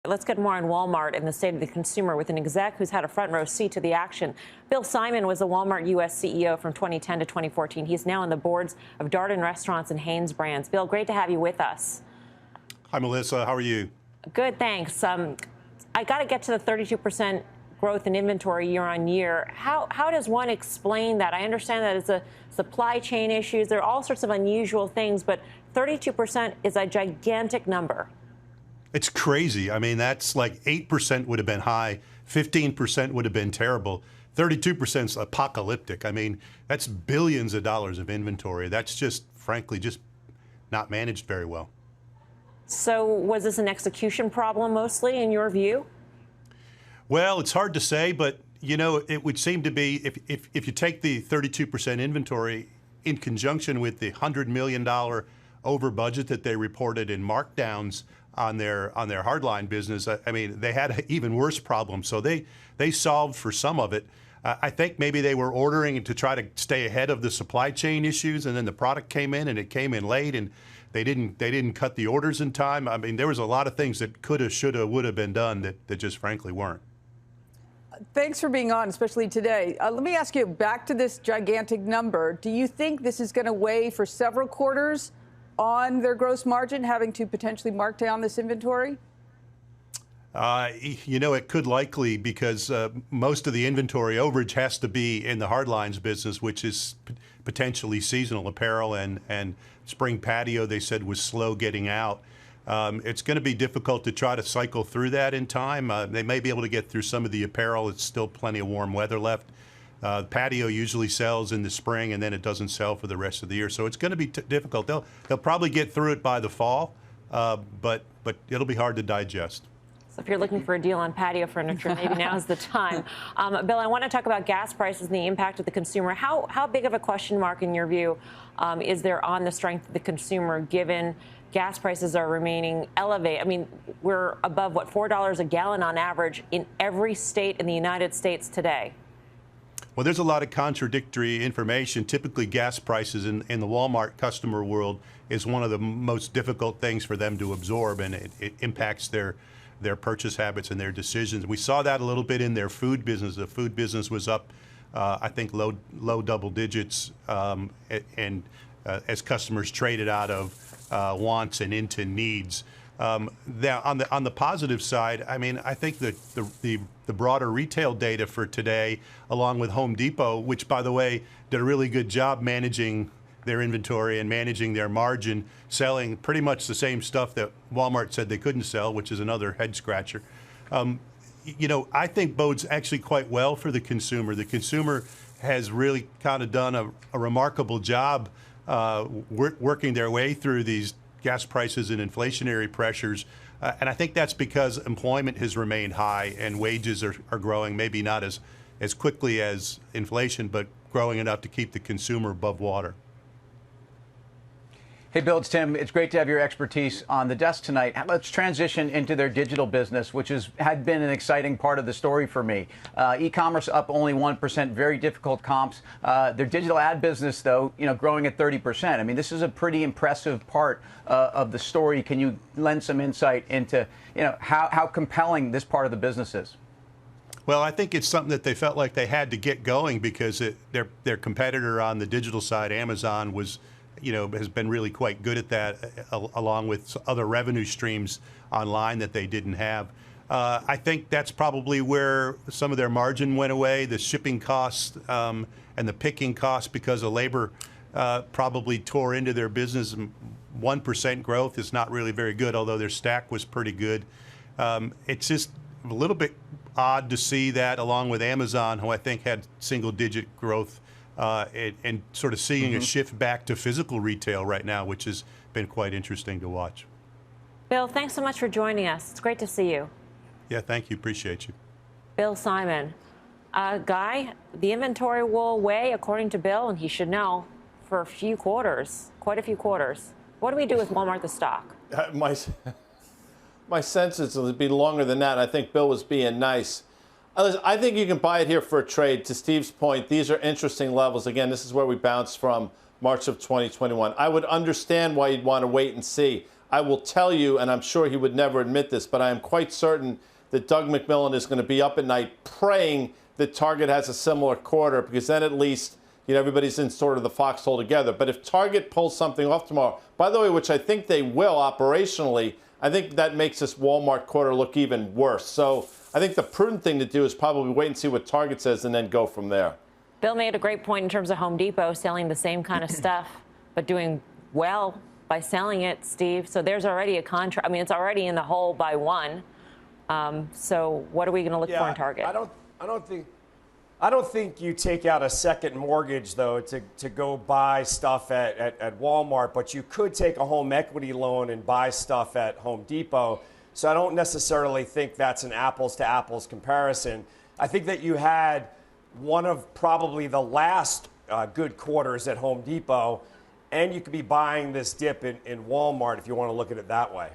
Let's get more on Walmart and the state of the consumer with an exec who's had a front row seat to the action. Bill Simon was the Walmart U.S. CEO from 2010 to 2014. He's now on the boards of Darden Restaurants and Hanes Brands. Bill, great to have you with us. Hi, Melissa. How are you? Good, thanks. I got to get to the 32% growth in inventory year on year. How does one explain that? I understand that it's a supply chain issues. There are all sorts of unusual things, but 32% is a gigantic number. It's crazy. I mean, that's like 8% would have been high, 15% would have been terrible, 32% is apocalyptic. I mean, that's billions of dollars of inventory. That's just, frankly, just not managed very well. So was this an execution problem mostly, in your view? Well, it's hard to say, but, you know, it would seem to be, if you take the 32% inventory in conjunction with the $100 million over budget that they reported in markdowns on their hardline business, I mean, they had an even worse problem. So they solved for some of it. I think maybe they were ordering to try to stay ahead of the supply chain issues, and then the product came in, and it came in late, and they didn't cut the orders in time. I mean, there was a lot of things that coulda, shoulda, woulda been done that just frankly weren't. Thanks for being on, especially today. Let me ask you, back to this gigantic number, do you think this is going to weigh for several quarters on their gross margin, having to potentially mark down this inventory? You know, it could likely, because most of the inventory overage has to be in the hardlines business, which is potentially seasonal apparel, and spring patio, they said, was slow getting out. It's going to be difficult to try to cycle through that in time. They may be able to get through some of the apparel. It's still plenty of warm weather left. Patio usually sells in the spring, and then it doesn't sell for the rest of the year. So it's going to be difficult. They'll probably get through it by the fall, but it'll be hard to digest. So if you're looking for a deal on patio furniture, maybe now's the time. Bill, I want to talk about gas prices and the impact of the consumer. How big of a question mark, in your view, is there on the strength of the consumer, given gas prices are remaining elevated? I mean, we're above, what, $4 a gallon on average in every state in the United States today. Well, there's a lot of contradictory information. Typically, gas prices in the Walmart customer world is one of the most difficult things for them to absorb, and it impacts their purchase habits and their decisions. We saw that a little bit in their food business. The food business was up, I think, low double digits, as customers traded out of wants and into needs. Now, on the positive side, I mean, I think that the broader retail data for today, along with Home Depot, which, by the way, did a really good job managing their inventory and managing their margin, selling pretty much the same stuff that Walmart said they couldn't sell, which is another head scratcher. You know, I think bodes actually quite well for the consumer. The consumer has really kind of done a remarkable job working their way through these gas prices and inflationary pressures. And I think that's because employment has remained high and wages are growing, maybe not as quickly as inflation, but growing enough to keep the consumer above water. Hey, Bill, it's Tim. It's great to have your expertise on the desk tonight. Let's transition into their digital business, which had been an exciting part of the story for me. E-commerce up only 1%, very difficult comps. Their digital ad business, though, growing at 30%. I mean, this is a pretty impressive part of the story. Can you lend some insight into, how compelling this part of the business is? Well, I think it's something that they felt like they had to get going because their competitor on the digital side, Amazon, has been really quite good at that, along with other revenue streams online that they didn't have. I think that's probably where some of their margin went away. The shipping costs and the picking costs because of labor probably tore into their business. 1% growth is not really very good, although their stack was pretty good. It's just a little bit odd to see that, along with Amazon, who I think had single-digit growth, and sort of seeing a shift back to physical retail right now, which has been quite interesting to watch. Bill, thanks so much for joining us. It's great to see you. Yeah, thank you. Appreciate you. Bill Simon. Guy, the inventory will weigh, according to Bill, and he should know, for a few quarters, quite a few quarters. What do we do with Walmart, the stock? My sense is it'll be longer than that. I think Bill was being nice. I think you can buy it here for a trade. To Steve's point, these are interesting levels. Again, this is where we bounced from March of 2021. I would understand why you'd want to wait and see. I will tell you, and I'm sure he would never admit this, but I am quite certain that Doug McMillon is going to be up at night praying that Target has a similar quarter, because then at least, you know, everybody's in sort of the foxhole together. But if Target pulls something off tomorrow, by the way, which I think they will operationally, I think that makes this Walmart quarter look even worse. So I think the prudent thing to do is probably wait and see what Target says and then go from there. Bill made a great point in terms of Home Depot selling the same kind of stuff, but doing well by selling it, Steve. So there's already a contract. I mean, it's already in the hole by one. So what are we going to look for in Target? I don't think you take out a second mortgage, though, to go buy stuff at Walmart, but you could take a home equity loan and buy stuff at Home Depot. So I don't necessarily think that's an apples to apples comparison. I think that you had one of probably the last good quarters at Home Depot, and you could be buying this dip in Walmart if you want to look at it that way.